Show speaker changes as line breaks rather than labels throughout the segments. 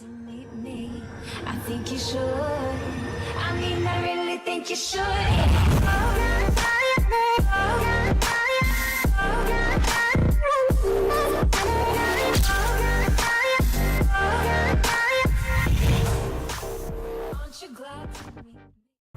to meet me. I think you should. I mean, I really think you should. Aren't you glad to meet me?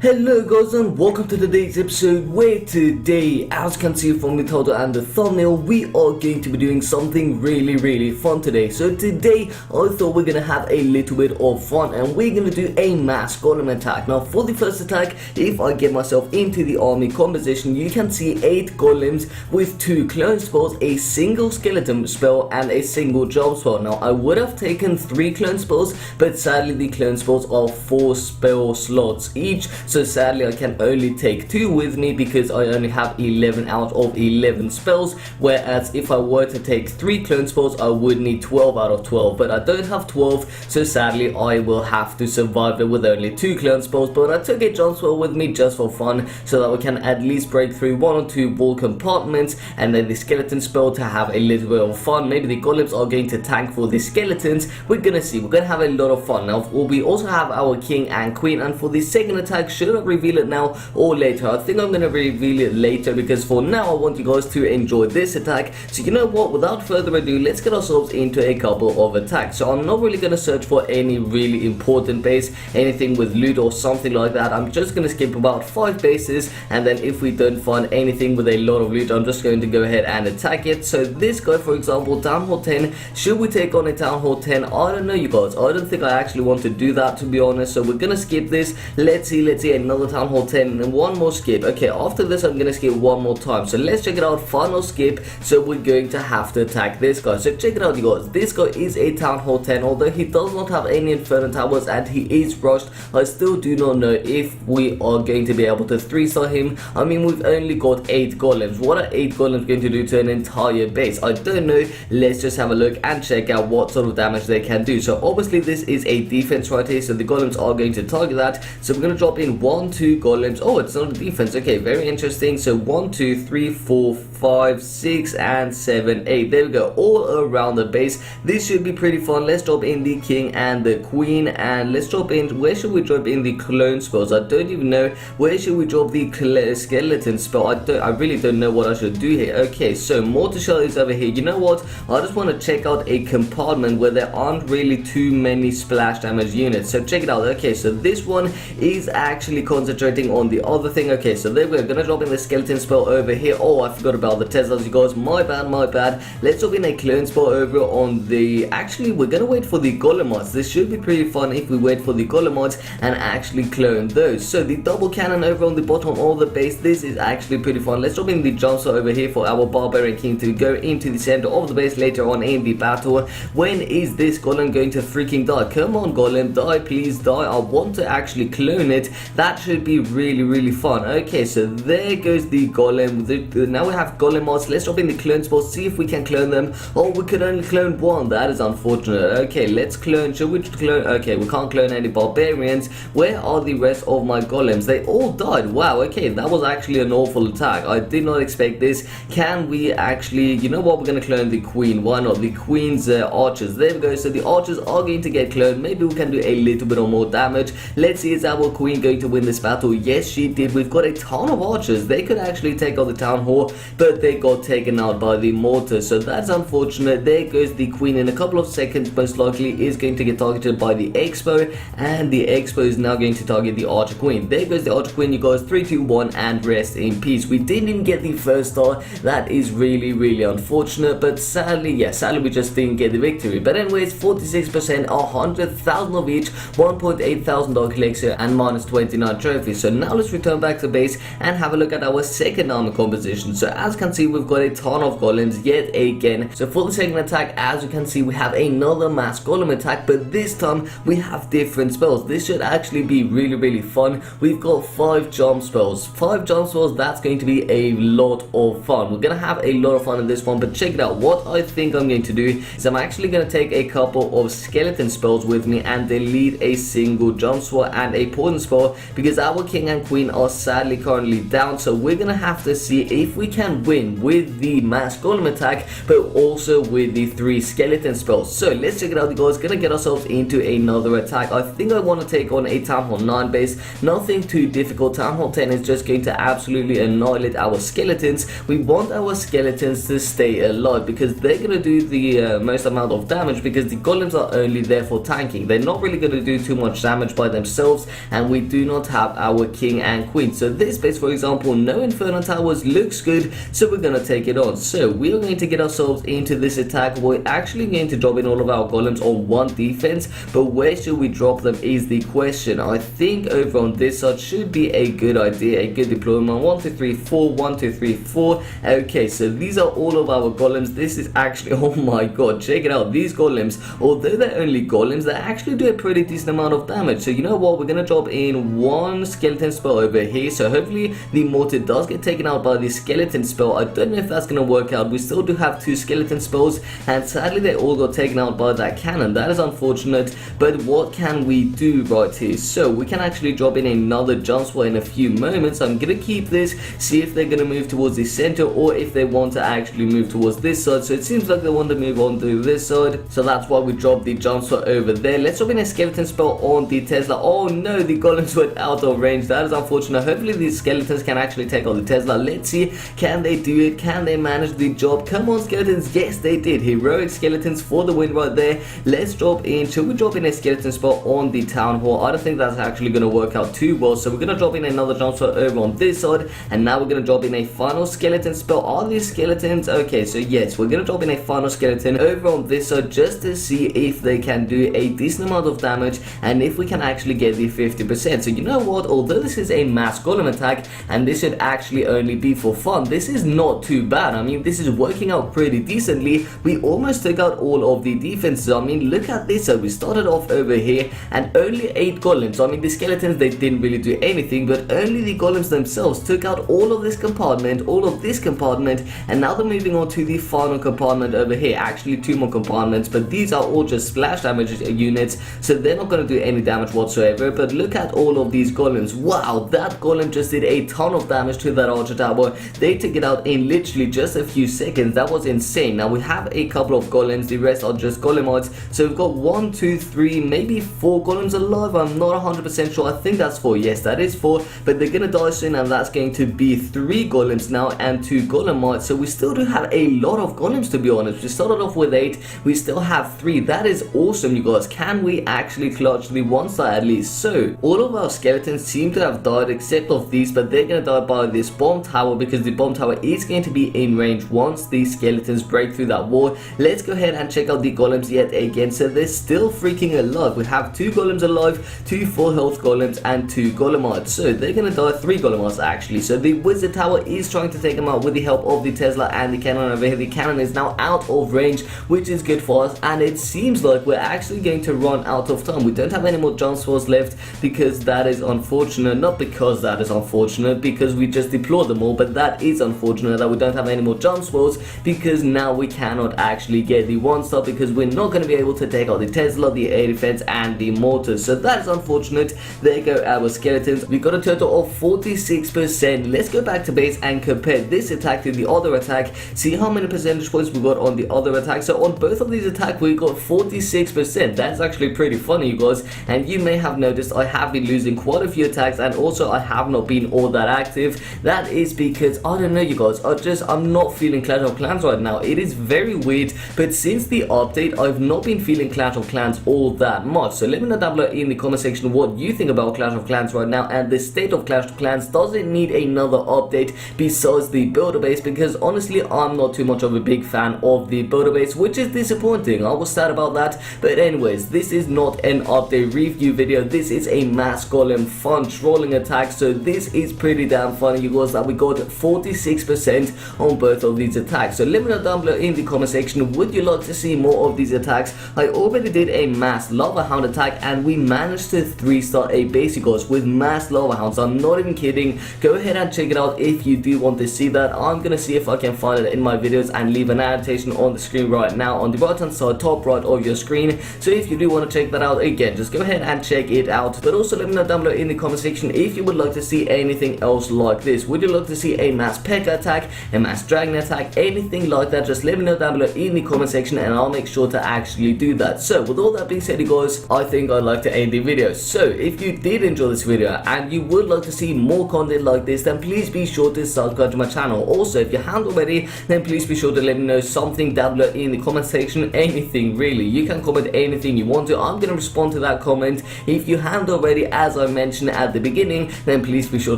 Hello guys and welcome to today's episode where today, as you can see from the title and the thumbnail, we are going to be doing something really fun today. So today I thought we're going to have a little bit of fun and we're going to do a mass golem attack. Now for the first attack, if I get myself into the army composition, you can see 8 golems with 2 clone spells, a single skeleton spell and a single jump spell. Now I would have taken 3 clone spells, but sadly the clone spells are 4 spell slots each. So sadly I can only take 2 with me because I only have 11 out of 11 spells, whereas if I were to take 3 clone spells I would need 12 out of 12, but I don't have 12, so sadly I will have to survive it with only 2 clone spells. But I took a jump spell with me just for fun so that we can at least break through 1 or 2 wall compartments, and then the skeleton spell to have a little bit of fun. Maybe the golems are going to tank for the skeletons, we're gonna see. We're gonna have a lot of fun. Now we also have our king and queen, and for the second attack, should I reveal it now or later? I think I'm going to reveal it later because for now I want you guys to enjoy this attack. So you know what, without further ado, let's get ourselves into a couple of attacks. So I'm not really going to search for any really important base, anything with loot or something like that. I'm just going to skip about 5 bases, and then if we don't find anything with a lot of loot, I'm just going to go ahead and attack it. So this guy, for example, Town Hall 10, should we take on a Town Hall 10? I don't know, you guys. I don't think I actually want to do that, to be honest, so we're going to skip this. Let's see, another Town Hall 10 and one more skip. Okay, after this I'm gonna skip one more time, so let's check it out. Final skip. So we're going to have to attack this guy. So check it out, you guys. This guy is a Town Hall 10, although he does not have any Inferno Towers and he is rushed. I still do not know if we are going to be able to 3-star him. I mean, we've only got 8 golems. What are 8 golems going to do to an entire base? I don't know. Let's just have a look and check out what sort of damage they can do. So obviously this is a defense right here, so the golems are going to target that. So we're gonna drop in 1, 2 golems. Oh, it's not a defense. Okay, very interesting. So 1, 2, 3, 4, 5, 6 and 7, 8. There we go, all around the base. This should be pretty fun. Let's drop in the king and the queen, and let's drop in, where should we drop in the clone spells? I don't even know. Where should we drop the skeleton spell? I really don't know what I should do here. Okay, so mortar shell is over here. You know what, I just want to check out a compartment where there aren't really too many splash damage units. So check it out. Okay, so this one is actually concentrating on the other thing. Okay, so there we're gonna drop in the skeleton spell over here. Oh, I forgot about the Teslas, you guys. My bad. Let's drop in a clone spell over on the, actually we're gonna wait for the golemites. This should be pretty fun if we wait for the golemites and actually clone those. So the double cannon over on the bottom of the base, this is actually pretty fun. Let's drop in the jump spell over here for our barbarian king to go into the center of the base later on in the battle. When is this golem going to freaking die? Come on, golem, die, please die. I want to actually clone it. That should be really fun. Okay, so there goes the golem. Now we have golemites. Let's drop in the clone spell, see if we can clone them. Oh, we could only clone 1. That is unfortunate. Okay, let's clone. Should we clone? Okay, we can't clone any barbarians. Where are the rest of my golems? They all died. Wow, okay, that was actually an awful attack. I did not expect this. Can we actually, you know what, we're gonna clone the queen. Why not? The queen's archers. There we go. So the archers are going to get cloned. Maybe we can do a little bit of more damage. Let's see, is our queen going to win this battle? Yes, she did. We've got a ton of archers. They could actually take on the town hall, but they got taken out by the mortar, so that's unfortunate. There goes the queen. In a couple of seconds, most likely is going to get targeted by the expo, and the expo is now going to target the archer queen. There goes the archer queen, you guys. 3, 2, 1 and rest in peace. We didn't even get the first star. That is really unfortunate, but sadly we just didn't get the victory. But anyways, 46%, 100,000 of each, 1.8 thousand Dark Elixir and minus 29 trophies. So now let's return back to base and have a look at our second army composition. So as you can see, we've got a ton of golems yet again. So for the second attack, as you can see, we have another mass golem attack, but this time we have different spells. This should actually be really fun. We've got 5 jump spells. 5 jump spells, that's going to be a lot of fun. We're gonna have a lot of fun in this one, but check it out. What I think I'm going to do is I'm actually going to take a couple of skeleton spells with me and delete a single jump spell and a poison spell because our king and queen are sadly currently down. So we're gonna have to see if we can win with the mass golem attack, but also with the 3 skeleton spells. So let's check it out, you guys. Gonna get ourselves into another attack. I think I want to take on a Town Hall 9 base. Nothing too difficult. Town Hall 10 is just going to absolutely annihilate our skeletons. We want our skeletons to stay alive because they're gonna do the most amount of damage, because the golems are only there for tanking. They're not really gonna do too much damage by themselves, and we do not have our king and queen. So this base, for example, no inferno towers, looks good, so we're gonna take it on. So we are going to get ourselves into this attack. We're actually going to drop in all of our golems on 1 defense, but where should we drop them is the question. I think over on this side should be a good idea, a good deployment. 1 2 3 4, 1 2 3 4. Okay, so these are all of our golems. This is actually, oh my god, check it out. These golems, although they're only golems, they actually do a pretty decent amount of damage. So you know what, we're gonna drop in 1 skeleton spell over here. So hopefully the mortar does get taken out by the skeleton spell. I don't know if that's gonna work out. We still do have 2 skeleton spells, and sadly they all got taken out by that cannon. That is unfortunate, but what can we do right here? So we can actually drop in another jump spell in a few moments. I'm gonna keep this, see if they're gonna move towards the center or if they want to actually move towards this side. So it seems like they want to move on to this side, so that's why we dropped the jump spell over there. Let's drop in a skeleton spell on the Tesla. Oh no, the golems went out of range. That is unfortunate. Hopefully these skeletons can actually take on the Tesla. Let's see, can they do it? Can they manage the job? Come on, skeletons. Yes, they did. Heroic skeletons for the win right there. Let's drop in, should we drop in a skeleton spell on the town hall? I don't think that's actually going to work out too well, so we're going to drop in another jump spell over on this side, and now we're going to drop in a final skeleton spell. Are these skeletons? Okay, so yes, we're going to drop in a final skeleton over on this side just to see if they can do a decent amount of damage and if we can actually get the 50%. So you know what, although this is a mass golem attack and this should actually only be for fun, this is not too bad. I mean, this is working out pretty decently. We almost took out all of the defenses. I mean, look at this. So we started off over here and only 8 golems. I mean, the skeletons, they didn't really do anything, but only the golems themselves took out all of this compartment, all of this compartment, and now they're moving on to the final compartment over here. Actually 2 more compartments, but these are all just splash damage units, so they're not going to do any damage whatsoever. But look at all of these golems. Wow, that golem just did a ton of damage to that archer tower. They took it out in literally just a few seconds. That was insane. Now we have a couple of golems, the rest are just golemites. So we've got 1 2 3 maybe 4 golems alive. I'm not 100% sure. I think that's 4. Yes, that is 4, but they're gonna die soon, and that's going to be 3 golems now and 2 golemites. So we still do have a lot of golems, to be honest. We started off with 8, we still have 3. That is awesome, you guys. Can we actually clutch the 1 star at least? So all of our skeletons seem to have died except of these, but they're gonna die by this bomb tower because the bomb tower is going to be in range once these skeletons break through that wall. Let's go ahead and check out the golems yet again. So they're still freaking alive. We have 2 golems alive, 2 full health golems, and 2 golemites. So they're gonna die, 3 golemites actually. So the wizard tower is trying to take them out with the help of the Tesla and the cannon over here. The cannon is now out of range, which is good for us, and it seems like we're actually going to run out of time. We don't have any more jump swords left because that is unfortunate. Not because that is unfortunate, because we just deployed them all, but that is unfortunate that we don't have any more jump swords because now we cannot actually get the 1 star because we're not going to be able to take out the Tesla, the air defense, and the mortars. So that is unfortunate. There go our skeletons. We got a total of 46%. Let's go back to base and compare this attack to the other attack. See how many percentage points we got on the other attack. So on both of these attacks we got 46%. That's actually pretty funny, you guys, and you may have noticed I have been losing quite a few attacks, and also I have not been all that active. That is because I don't know, you guys, I'm not feeling Clash of Clans right now. It is very weird, but since the update I've not been feeling Clash of Clans all that much. So let me know down below in the comment section what you think about Clash of Clans right now and the state of Clash of Clans. Does it need another update besides the builder base? Because honestly I'm not too much of a big fan of the builder base, which is disappointing. I was sad about that, but anyways, this is not an update review video. This is a mass golem fun trolling attack, so this is pretty damn funny, you guys, that we got 46% on both of these attacks. So let me know down below in the comment section, would you like to see more of these attacks? I already did a mass lava hound attack and we managed to 3-star a base, you guys, with mass lava hounds. I'm not even kidding. Go ahead and check it out if you do want to see that. I'm gonna see if I can find it in my videos and leave an annotation on the screen right now on the right hand side top right of your screen. So if you do want to check that out, again, just go ahead and check it out. But also let me know down below in the comment section if you would like to see anything else like this. Would you like to see a mass P.E.K.K.A attack, a mass dragon attack, anything like that? Just let me know down below in the comment section and I'll make sure to actually do that. So with all that being said, you guys, I think I'd like to end the video. So if you did enjoy this video and you would like to see more content like this, then please be sure to subscribe to my channel. Also, if you haven't already, then please be sure to let me know something down below in the comment section. Anything really, you can comment anything you want to. I'm gonna respond to that comment. If you haven't already, as I mentioned at the beginning, then please be sure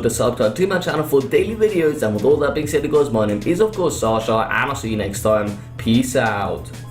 to subscribe to my channel for daily videos. And with all that being said, guys, my name is of course Sasha, and I'll see you next time. Peace out.